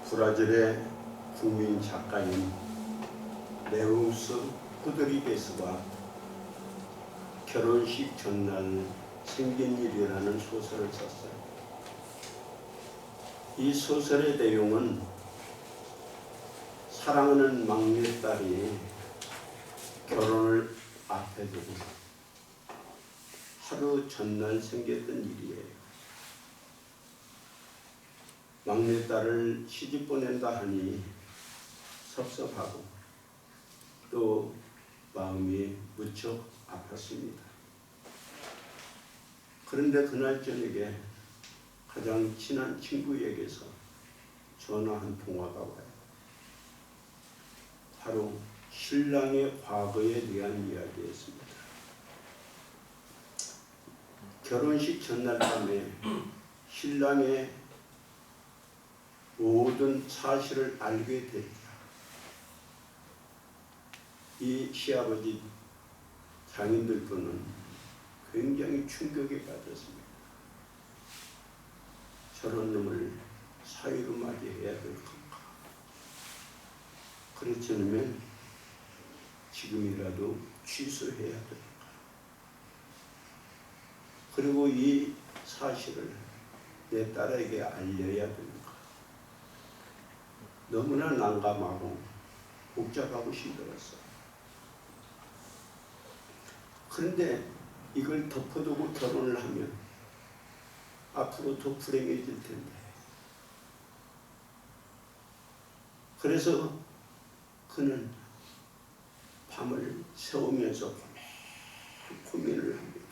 브라질의 국민 작가인 레우스 호드리게스가 결혼식 전날 생긴 일이라는 소설을 썼어요. 이 소설의 내용은 사랑하는 막내딸이 결혼을 앞에 두고 하루 전날 생겼던 일이에요. 막내딸을 시집 보낸다 하니 섭섭하고 또 마음이 무척 아팠습니다. 그런데 그날 저녁에 가장 친한 친구에게서 전화 한 통화가 와요. 바로 신랑의 과거에 대한 이야기였습니다. 결혼식 전날 밤에 신랑의 모든 사실을 알게 됐다. 이 시아버지 장인들께는 굉장히 충격에 빠졌습니다. 저런 놈을 사위로 맞이해야 될 건가? 그렇지 않으면 지금이라도 취소해야 될까? 그리고 이 사실을 내 딸에게 알려야 될까? 너무나 난감하고 복잡하고 힘들었어. 그런데 이걸 덮어두고 결혼을 하면 앞으로 더 불행해질 텐데. 그래서 그는 밤을 새우면서 고민을 합니다.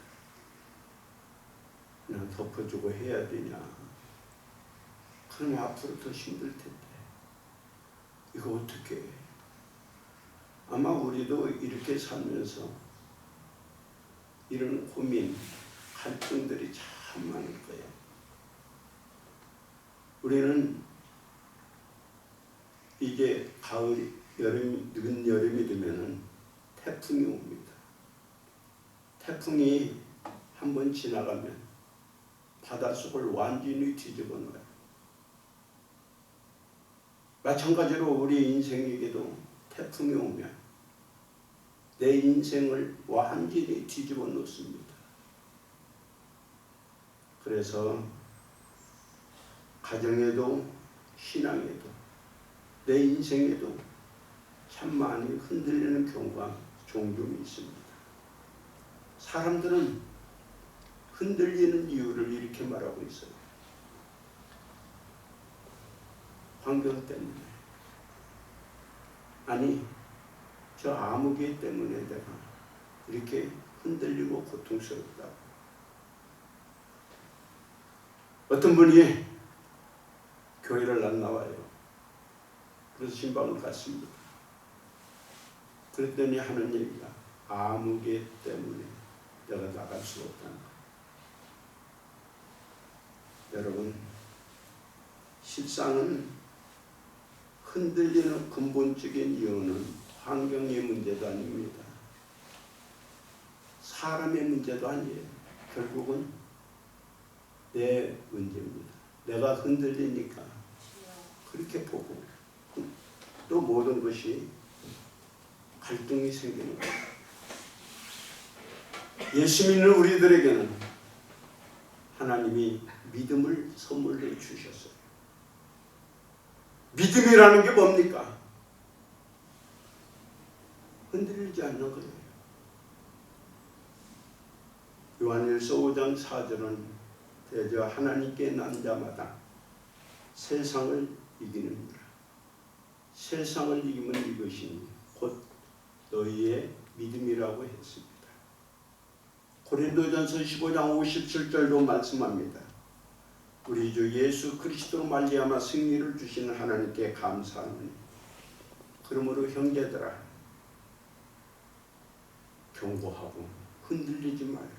그냥 덮어주고 해야 되냐? 그럼 앞으로 더 힘들 텐데. 이거 어떻게 해? 아마 우리도 이렇게 살면서 이런 고민, 갈등들이 참 많을 거예요. 우리는 이제 가을, 여름, 늦은 여름이 되면은 태풍이 옵니다. 태풍이 한번 지나가면 바닷속을 완전히 뒤집어 놓아요. 마찬가지로 우리 인생에게도 태풍이 오면 내 인생을 완전히 뒤집어 놓습니다. 그래서 가정에도 신앙에도 내 인생에도 참 많이 흔들리는 경우가 종종 있습니다. 사람들은 흔들리는 이유를 이렇게 말하고 있어요. 환경 때문에. 아니, 저 아무개 때문에 내가 이렇게 흔들리고 고통스럽다. 어떤 분이 교회를 안 나와요. 그래서 신방을 갔습니다. 그랬더니 하는 얘기가 아무개 때문에 내가 나갈 수 없다는 거. 여러분, 실상은 흔들리는 근본적인 이유는 환경의 문제도 아닙니다. 사람의 문제도 아니에요. 결국은 내 문제입니다. 내가 흔들리니까 그렇게 보고 또 모든 것이 갈등이 생기는 거예요. 예수 믿는 우리들에게는 하나님이 믿음을 선물로 주셨어요. 믿음이라는 게 뭡니까? 흔들리지 않는 거예요. 요한일서 5장 4절은 대저 하나님께 난 자마다 세상을 이기는구나. 세상을 이기면 이것이니 곧 너희의 믿음이라고 했습니다. 고린도전서 15장 57절도 말씀합니다. 우리 주 예수 그리스도로 말미암아 승리를 주시는 하나님께 감사하노니 그러므로 형제들아 경고하고 흔들리지 말고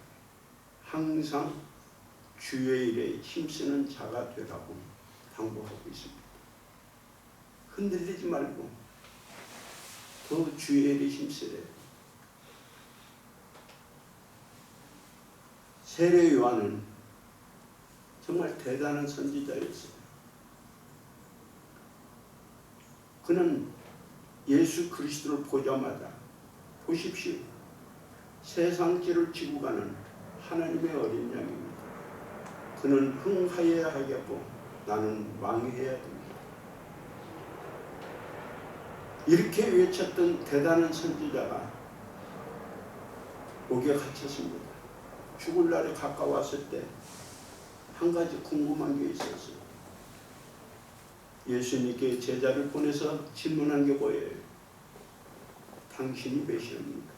항상 주의 일에 힘쓰는 자가 되라고 당부하고 있습니다. 흔들리지 말고 더 주의 일에 힘쓰래요. 세례 요한은 정말 대단한 선지자였어요. 그는 예수 그리스도를 보자마자 보십시오. 세상 죄를 지고 가는 하나님의 어린 양입니다. 그는 흥하여야 하겠고 나는 왕해야 됩니다. 이렇게 외쳤던 대단한 선지자가 옥에 갇혔습니다. 죽을 날이 가까웠을 때 한 가지 궁금한 게 있었어요. 예수님께 제자를 보내서 질문한 게 뭐예요? 당신이 메시아입니까?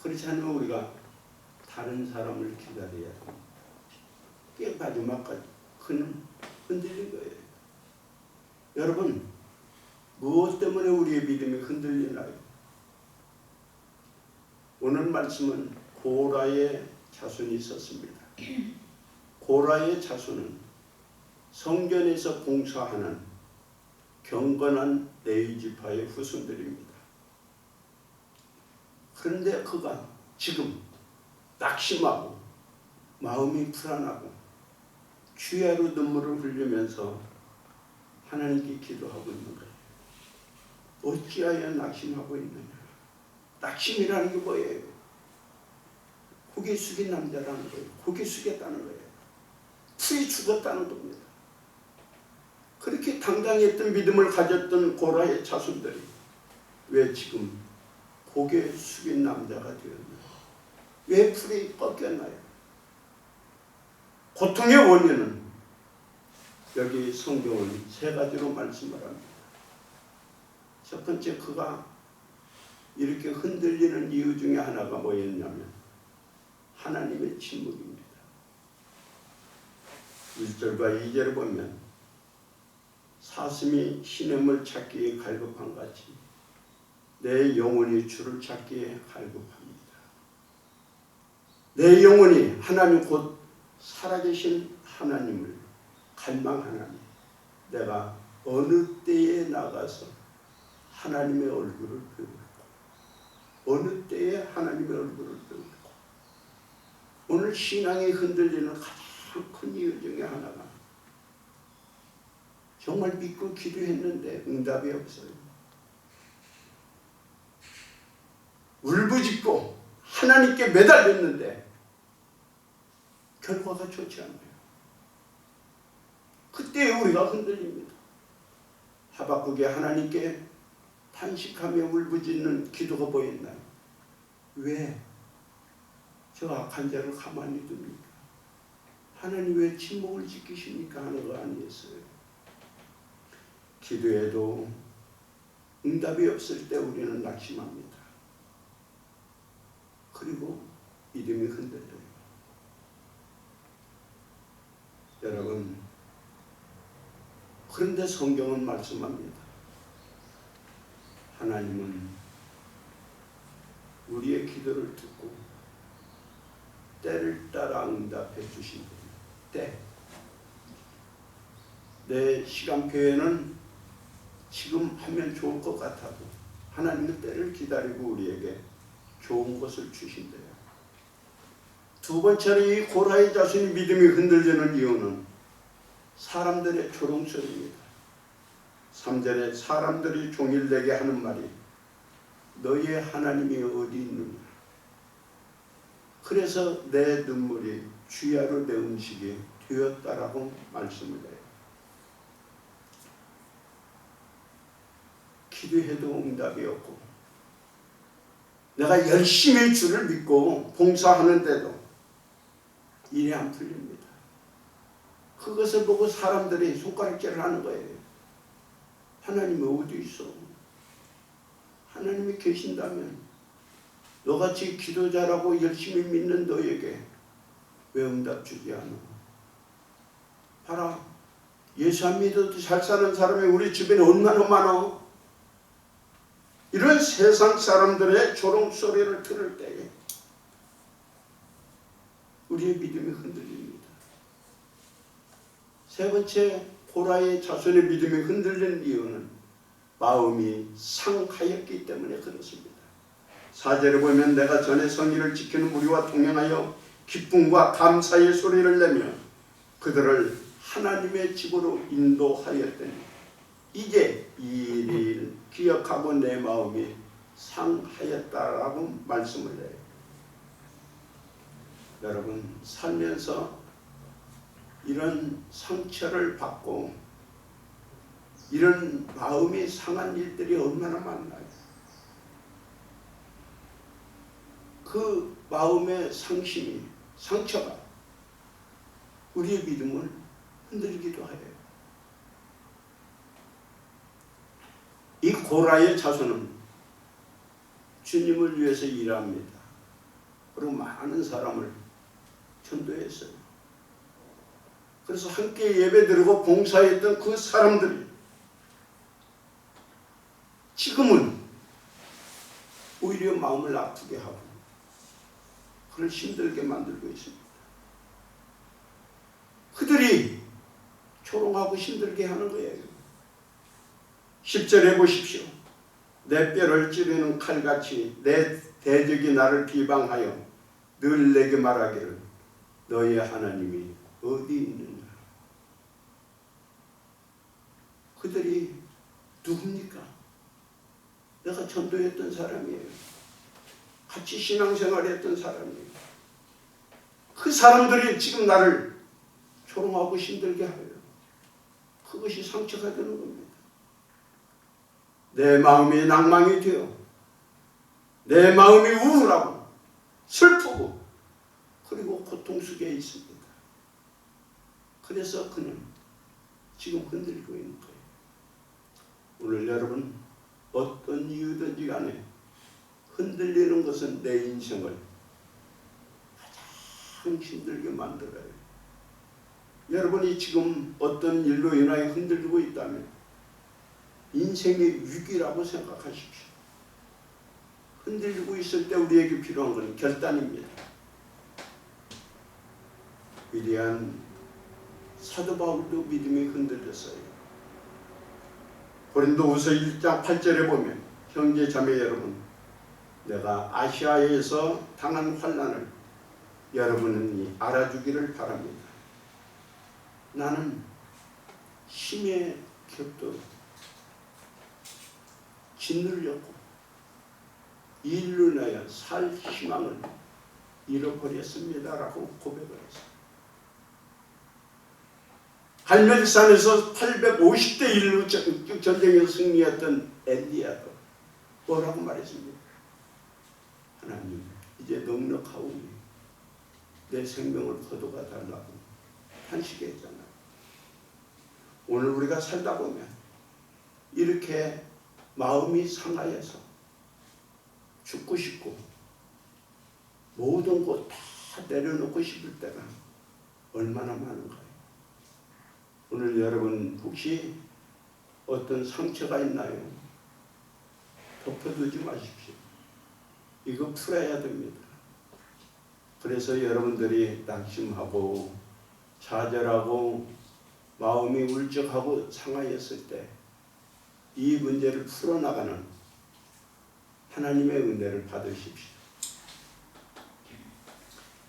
그렇지 않으면 우리가 다른 사람을 기다려야 합니다. 꽤 마지막까지 그는 흔들린 거예요. 여러분, 무엇 때문에 우리의 믿음이 흔들리나요? 오늘 말씀은 고라의 자손이 있었습니다. 고라의 자손은 성전에서 봉사하는 경건한 레위 지파의 후손들입니다. 그런데 그가 지금 낙심하고 마음이 불안하고 주야로 눈물을 흘리면서 하나님께 기도하고 있는 거예요. 어찌하여 낙심하고 있느냐? 낙심이라는 게 뭐예요? 고개 숙인 남자라는 거예요. 고개 숙였다는 거예요. 풀이 죽었다는 겁니다. 그렇게 당당했던 믿음을 가졌던 고라의 자손들이 왜 지금 고개 숙인 남자가 되었나요? 왜 풀이 꺾였나요? 고통의 원인은 여기 성경은 세 가지로 말씀을 합니다. 첫 번째, 그가 이렇게 흔들리는 이유 중에 하나가 뭐였냐면 하나님의 침묵입니다. 1절과 2절을 보면 사슴이 시냇물 찾기에 갈급한 같이 내 영혼이 주를 찾기에 갈급합니다. 내 영혼이 하나님 곧 살아계신 하나님을 갈망하나니 내가 어느 때에 나가서 하나님의 얼굴을 배울까? 어느 때에 하나님의 얼굴을 배울까? 오늘 신앙이 흔들리는 가장 큰 이유 중에 하나가 정말 믿고 기도했는데 응답이 없어요. 울부짖고 하나님께 매달렸는데 결과가 좋지 않아요. 그때 우리가 흔들립니다. 하박국에 하나님께 탄식하며 울부짖는 기도가 보였나요? 왜 저 악한 자를 가만히 둡니까? 하나님 왜 침묵을 지키십니까? 하는 거 아니었어요. 기도해도 응답이 없을 때 우리는 낙심합니다. 그리고 믿음이 흔들려요. 여러분, 그런데 성경은 말씀합니다. 하나님은 우리의 기도를 듣고 때를 따라 응답해 주신다. 때. 내 시간표에는 지금 하면 좋을 것 같아도 하나님은 때를 기다리고 우리에게 좋은 것을 주신대요. 두 번째로 이 고라의 자손이 믿음이 흔들리는 이유는 사람들의 조롱소리입니다. 3절에 사람들이 종일내게 하는 말이 너희의 하나님이 어디 있느냐. 그래서 내 눈물이 주야로 내 음식이 되었다라고 말씀을 해요. 기도해도 응답이 없고 내가 열심히 주를 믿고 봉사하는데도 일이 안 풀립니다. 그것을 보고 사람들이 손가락질을 하는 거예요. 하나님이 어디 있어? 하나님이 계신다면 너같이 기도 잘하고 열심히 믿는 너에게 왜 응답 주지 않아? 봐라, 예수 안 믿어도 잘 사는 사람이 우리 주변에 얼마나 많아. 이런 세상 사람들의 조롱소리를 들을 때에 우리의 믿음이 흔들립니다. 세 번째, 고라의 자손의 믿음이 흔들리는 이유는 마음이 상하였기 때문에 그렇습니다. 4절에 보면 내가 전에 성의를 지키는 무리와 동행하여 기쁨과 감사의 소리를 내며 그들을 하나님의 집으로 인도하였더니 이제 이 일을 기억하고 내 마음이 상하였다라고 말씀을 해요. 여러분, 살면서 이런 상처를 받고 이런 마음이 상한 일들이 얼마나 많나요? 그 마음의 상심이, 상처가 우리의 믿음을 흔들기도 해요. 이 고라의 자손은 주님을 위해서 일합니다. 그리고 많은 사람을 전도했어요. 그래서 함께 예배드리고 봉사했던 그 사람들이 지금은 오히려 마음을 아프게 하고 그를 힘들게 만들고 있습니다. 그들이 조롱하고 힘들게 하는 거예요. 10절에 보십시오. 내 뼈를 찌르는 칼같이 내 대적이 나를 비방하여 늘 내게 말하기를 너의 하나님이 어디 있느냐. 그들이 누굽니까? 내가 전도했던 사람이에요. 같이 신앙생활했던 사람이에요. 그 사람들이 지금 나를 조롱하고 힘들게 하여요. 그것이 상처가 되는 겁니다. 내 마음이 낭망이 되어 내 마음이 우울하고 슬프고 그리고 고통 속에 있습니다. 그래서 그는 지금 흔들리고 있는 거예요. 오늘 여러분 어떤 이유든지 간에 흔들리는 것은 내 인생을 가장 힘들게 만들어요. 여러분이 지금 어떤 일로 인하여 흔들리고 있다면 인생의 위기라고 생각하십시오. 흔들리고 있을 때 우리에게 필요한 건 결단입니다. 위대한 사도 바울도 믿음이 흔들렸어요. 고린도후서 1장 8절에 보면 형제 자매 여러분, 내가 아시아에서 당한 환난을 여러분이 알아주기를 바랍니다. 나는 힘에 격도록 짓눌렸고 이 일로 인하여 살 희망을 잃어버렸습니다라고 고백을 했어요. 갈멜산에서 850대 1로 전쟁에서 승리했던 엘리야도 뭐라고 말했습니까? 하나님, 이제 넉넉하오니 내 생명을 거둬가 달라고 탄식했잖아요. 오늘 우리가 살다 보면 이렇게 마음이 상하여서 죽고 싶고 모든 것 다 내려놓고 싶을 때가 얼마나 많은가요? 오늘 여러분 혹시 어떤 상처가 있나요? 덮어두지 마십시오. 이거 풀어야 됩니다. 그래서 여러분들이 낙심하고 좌절하고 마음이 울적하고 상하였을 때 이 문제를 풀어나가는 하나님의 은혜를 받으십시오.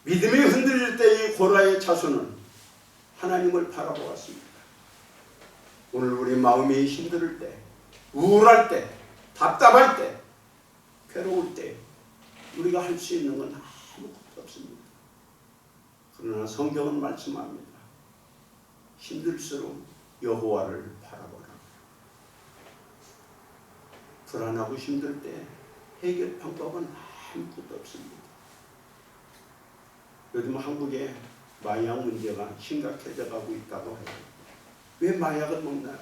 믿음이 흔들릴 때 이 고라의 자손은 하나님을 바라보았습니다. 오늘 우리 마음이 힘들 때, 우울할 때, 답답할 때, 괴로울 때 우리가 할 수 있는 건 아무것도 없습니다. 그러나 성경은 말씀합니다. 힘들수록 여호와를 바라보라. 불안하고 힘들 때 해결 방법은 아무것도 없습니다. 요즘 한국에 마약 문제가 심각해져 가고 있다고 해요. 왜 마약을 먹나요?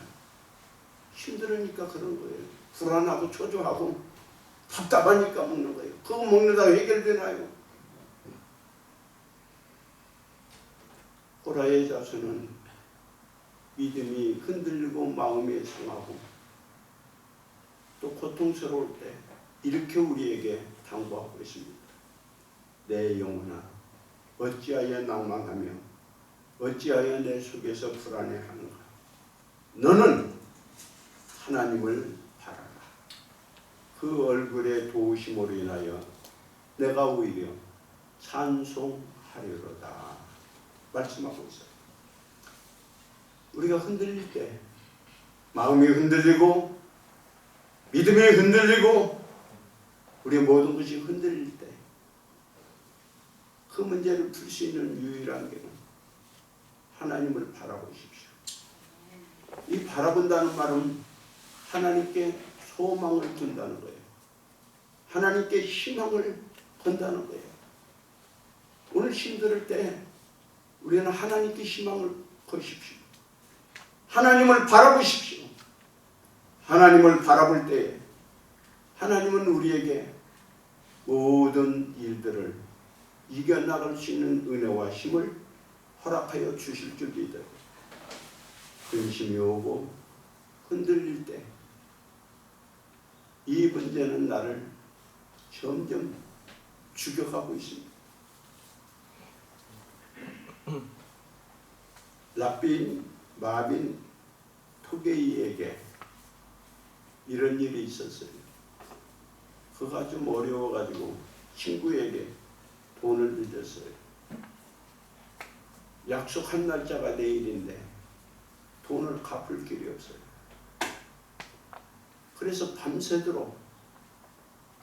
힘들으니까 그런 거예요. 불안하고 초조하고 답답하니까 먹는 거예요. 그거 먹는다고 해결되나요? 고라의 자손은 믿음이 흔들리고 마음이 상하고 또 고통스러울 때 이렇게 우리에게 당부하고 있습니다. 내 영혼아, 어찌하여 낭망하며 어찌하여 내 속에서 불안해하는가? 너는 하나님을 바라라. 그 얼굴의 도우심으로 인하여 내가 오히려 찬송하리로다 말씀하고 있어요. 우리가 흔들릴 때 마음이 흔들리고 믿음이 흔들리고 우리의 모든 것이 흔들릴 때 그 문제를 풀 수 있는 유일한 길은 하나님을 바라보십시오. 이 바라본다는 말은 하나님께 소망을 둔다는 거예요. 하나님께 희망을 건다는 거예요. 오늘 힘들 때 우리는 하나님께 희망을 거십시오. 하나님을 바라보십시오. 하나님을 바라볼 때 하나님은 우리에게 모든 일들을 이겨나갈 수 있는 은혜와 힘을 허락하여 주실 줄 믿어요. 근심이 오고 흔들릴 때 이 문제는 나를 점점 죽여가고 있습니다. 랍빈 마빈 토게이에게 이런 일이 있었어요. 그가 좀 어려워가지고 친구에게 돈을 빌렸어요. 약속한 날짜가 내일인데 돈을 갚을 길이 없어요. 그래서 밤새도록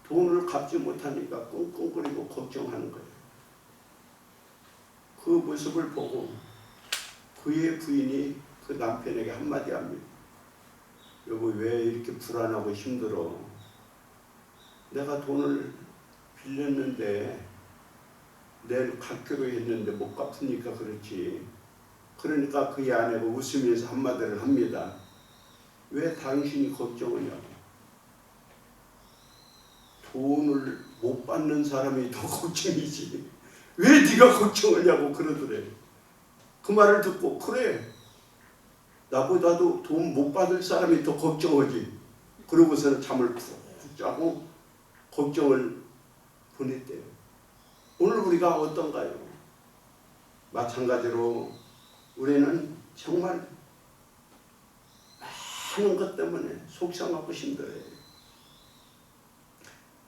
돈을 갚지 못하니까 끙끙거리고 걱정하는 거예요. 그 모습을 보고 그의 부인이 그 남편에게 한마디 합니다. 여보, 왜 이렇게 불안하고 힘들어? 내가 돈을 빌렸는데 내일 갚기로 했는데 못 갚으니까 그렇지. 그러니까 그의 아내가 웃으면서 한마디를 합니다. 왜 당신이 걱정하냐고. 돈을 못 받는 사람이 더 걱정이지. 왜 네가 걱정하냐고 그러더래. 그 말을 듣고 그래. 나보다도 돈 못 받을 사람이 더 걱정하지. 그러고서는 잠을 푹 자고 걱정을 보냈대요. 오늘 우리가 어떤가요? 마찬가지로 우리는 정말 많은 것 때문에 속상하고 힘들어요.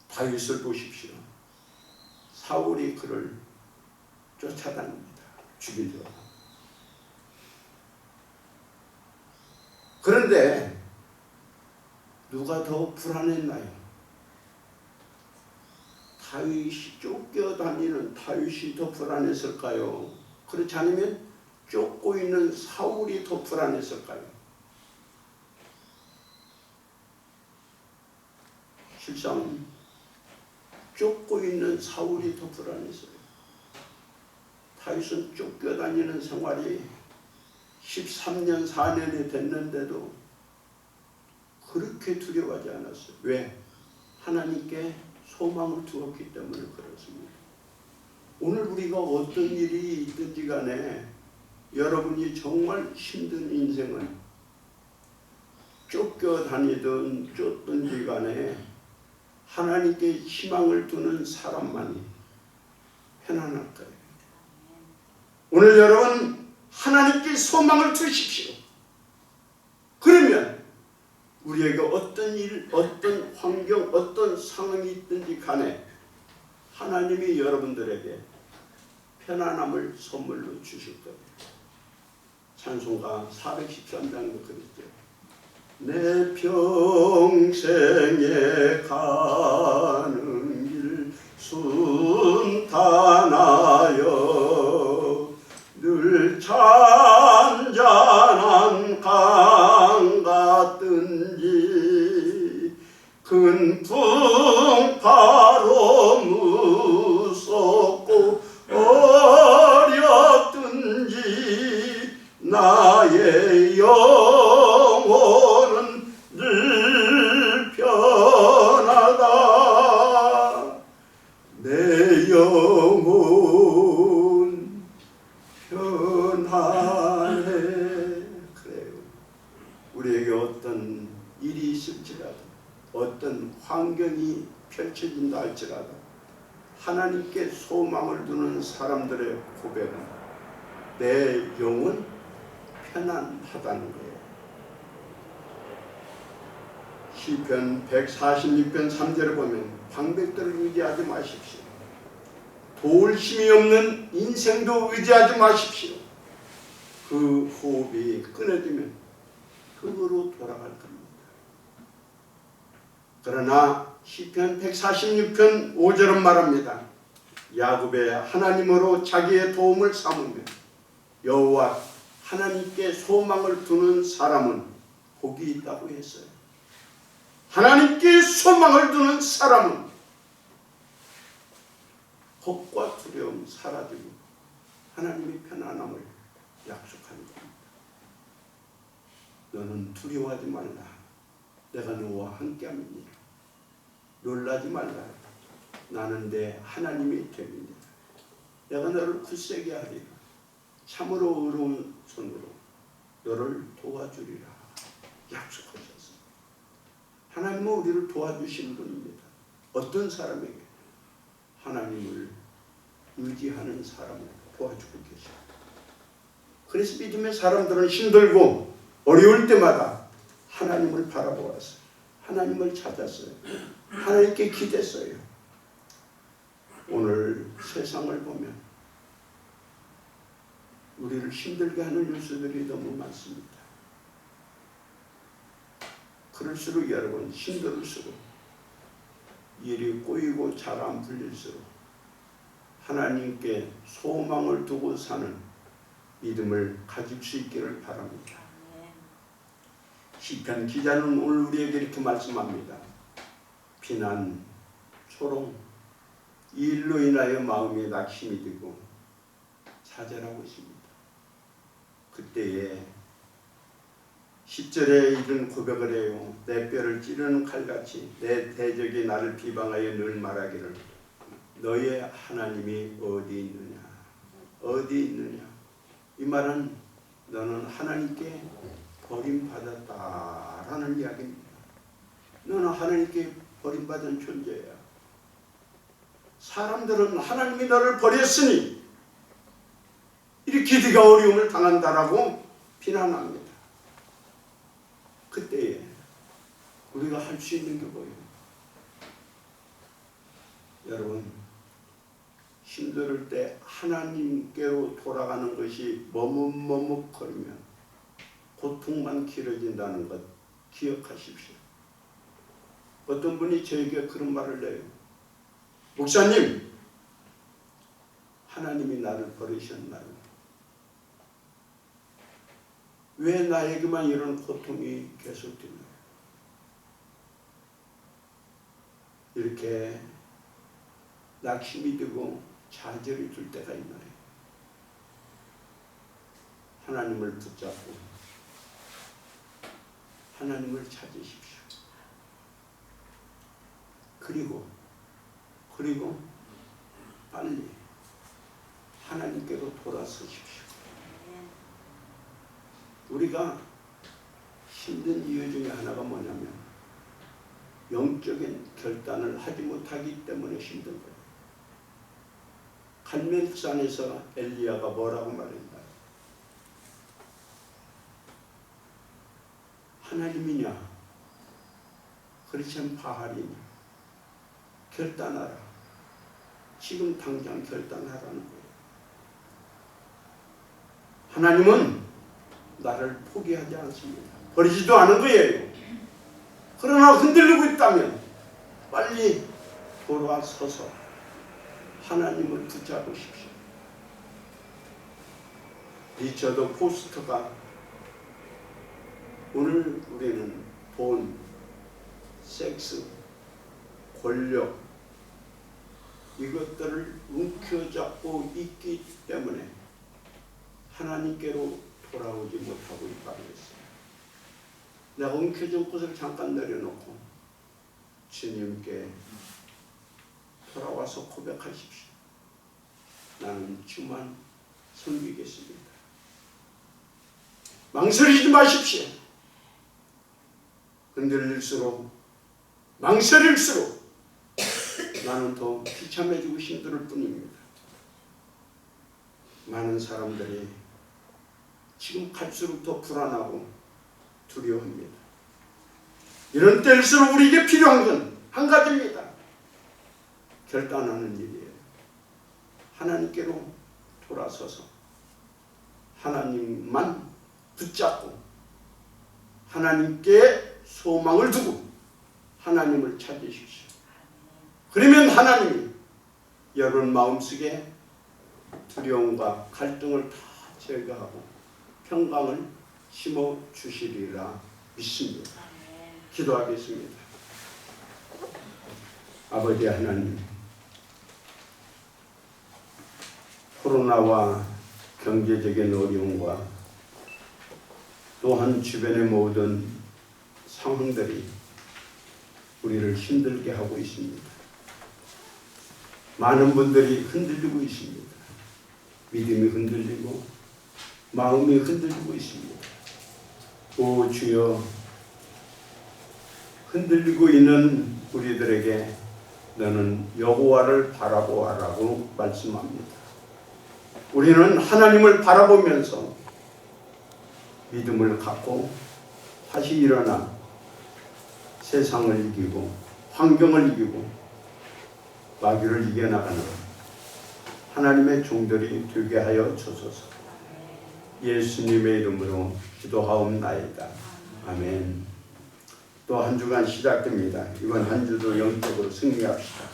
다윗을 보십시오. 사울이 그를 쫓아다닙니다. 죽이려고. 그런데 누가 더 불안했나요? 다윗이 쫓겨다니는 다윗이 더 불안했을까요? 그렇지 않으면 쫓고 있는 사울이 더 불안했을까요? 실상 쫓고 있는 사울이 더 불안했어요. 다윗은 쫓겨다니는 생활이 13년 4년이 됐는데도 그렇게 두려워하지 않았어요. 왜? 하나님께 소망을 두었기 때문에 그렇습니다. 오늘 우리가 어떤 일이 있든지 간에 여러분이 정말 힘든 인생은 쫓겨다니든 쫓든지 간에 하나님께 희망을 두는 사람만이 편안할 거예요. 오늘 여러분 하나님께 소망을 두십시오. 그러면 우리에게 어떤 일, 어떤 환경, 어떤 상황이 있든지 간에 하나님이 여러분들에게 편안함을 선물로 주실 거예요. 찬송가 413장도 그랬죠. 내 평생에 가는 길 순탄하여 늘 잔잔한 강 같든지 큰 풍파로 무섭고 어렵든지 나의 영혼은 늘 편하다. 내 영혼 편안해. 그래요. 우리에게 어떤 일이 있을지라도 어떤 환경이 펼쳐진다 할지라도 하나님께 소망을 두는 사람들의 고백은 내 영혼 편안하다는 거예요. 시편 146편 3절을 보면 방백들을 의지하지 마십시오. 도울 힘이 없는 인생도 의지하지 마십시오. 그 호흡이 끊어지면 그거로 돌아갈 겁니다. 그러나 시편 146편 5절은 말합니다. 야곱의 하나님으로 자기의 도움을 삼으며 여호와 하나님께 소망을 두는 사람은 복이 있다고 했어요. 하나님께 소망을 두는 사람은 겁과 두려움 사라지고 하나님의 편안함을 약속하는 겁니다. 너는 두려워하지 말라. 내가 너와 함께함이니라. 놀라지 말라. 나는 내 하나님이 됨이니라. 내가 너를 굳세게 하리라. 참으로 의로운 손으로 너를 도와주리라. 약속하셨습니다. 하나님은 우리를 도와주시는 분입니다. 어떤 사람에게? 하나님을 의지하는 사람을 도와주고 계십니다. 그래서 믿음의 사람들은 힘들고 어려울 때마다 하나님을 바라보았어요. 하나님을 찾았어요. 하나님께 기댔어요. 오늘 세상을 보면 우리를 힘들게 하는 요소들이 너무 많습니다. 그럴수록 여러분 힘들을수록 일이 꼬이고 잘 안 풀릴수록 하나님께 소망을 두고 사는 믿음을 가질 수 있기를 바랍니다. 시편 기자는 오늘 우리에게 이렇게 말씀합니다. 비난, 초롱, 이 일로 인하여 마음에 낙심이 들고 좌절하고 있습니다. 그때에 10절에 이런 고백을 해요. 내 뼈를 찌르는 칼같이 내 대적이 나를 비방하여 늘 말하기를 너의 하나님이 어디 있느냐? 어디 있느냐? 이 말은 너는 하나님께 버림받았다라는 이야기입니다. 너는 하나님께 버림받은 존재야. 사람들은 하나님이 너를 버렸으니 이렇게 네가 어려움을 당한다라고 비난합니다. 그때에 우리가 할 수 있는 게 뭐예요? 여러분, 힘들 때 하나님께로 돌아가는 것이 머뭇머뭇거리면 고통만 길어진다는 것 기억하십시오. 어떤 분이 저에게 그런 말을 해요. 목사님, 하나님이 나를 버리셨나요? 왜 나에게만 이런 고통이 계속되나요? 이렇게 낙심이 되고 좌절이 들 때가 있나요? 하나님을 붙잡고 하나님을 찾으십시오. 그리고 빨리 하나님께로 돌아서십시오. 우리가 힘든 이유 중에 하나가 뭐냐면 영적인 결단을 하지 못하기 때문에 힘든 거예요. 갈멜산에서 엘리야가 뭐라고 말했나요? 하나님이냐 그렇지 않으면 바알이냐 결단하라. 지금 당장 결단하라는 거예요. 하나님은 나를 포기하지 않습니다. 버리지도 않은 거예요. 그러나 흔들리고 있다면 빨리 돌아서서 하나님을 붙잡으십시오. 리처드 포스터가 오늘 우리는 돈, 섹스, 권력 이것들을 움켜잡고 있기 때문에 하나님께로 돌아오지 못하고 있다고 했어요. 내가 움켜쥔 것을 잠깐 내려놓고 주님께 돌아와서 고백하십시오. 나는 주만 섬기겠습니다. 망설이지 마십시오. 흔들릴수록 망설일수록 나는 더 비참해지고 힘들 뿐입니다. 많은 사람들이 지금 갈수록 더 불안하고 두려워합니다. 이런 때일수록 우리에게 필요한 건 한 가지입니다. 결단하는 일이에요. 하나님께로 돌아서서 하나님만 붙잡고 하나님께 소망을 두고 하나님을 찾으십시오. 그러면 하나님이 여러분 마음속에 두려움과 갈등을 다 제거하고 평강을 심어 주시리라 믿습니다. 기도하겠습니다. 아버지 하나님, 코로나와 경제적인 어려움과 또한 주변의 모든 상황들이 우리를 힘들게 하고 있습니다. 많은 분들이 흔들리고 있습니다. 믿음이 흔들리고 마음이 흔들리고 있습니다. 오 주여, 흔들리고 있는 우리들에게 너는 여호와를 바라보아라고 말씀합니다. 우리는 하나님을 바라보면서 믿음을 갖고 다시 일어나 세상을 이기고 환경을 이기고 마귀를 이겨나가는 하나님의 종들이 되게 하여 주소서. 예수님의 이름으로 기도하옵나이다. 아멘. 또 한 주간 시작됩니다. 이번 한 주도 영적으로 승리합시다.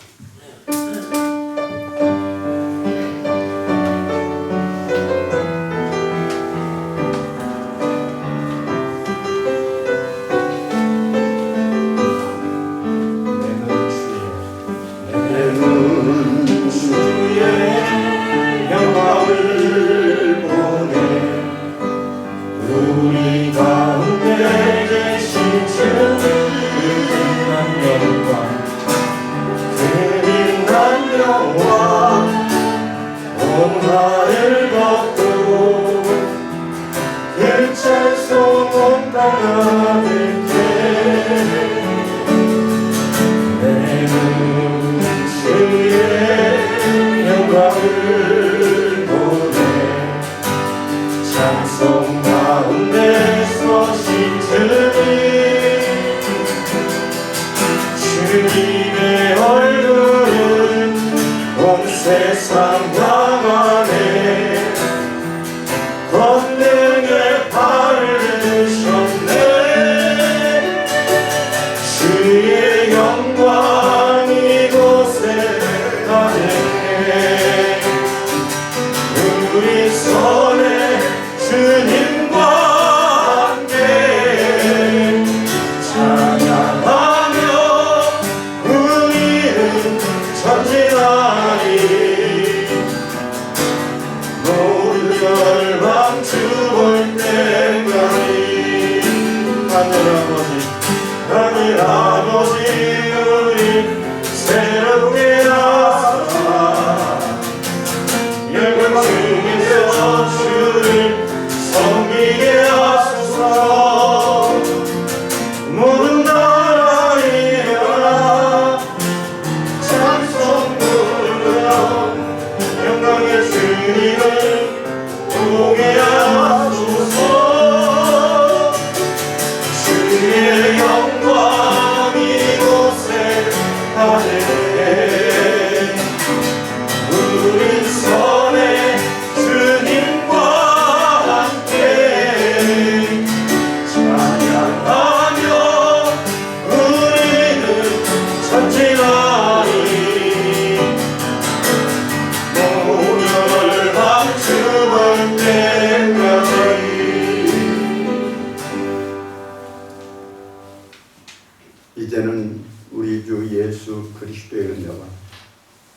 이제는 우리 주 예수 그리스도의 은혜와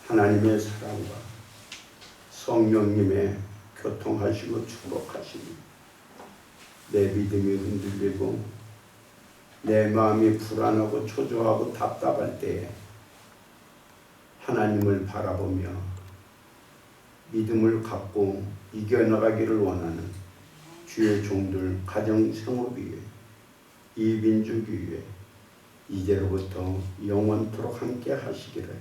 하나님의 사랑과 성령님의 교통하시고 축복하시니 내 믿음이 흔들리고 내 마음이 불안하고 초조하고 답답할 때에 하나님을 바라보며 믿음을 갖고 이겨나가기를 원하는 주의 종들 가정생활위에 이 민족위에 이제로부터 영원토록 함께 하시기를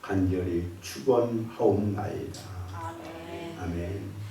간절히 축원하옵나이다. 아멘. 아멘.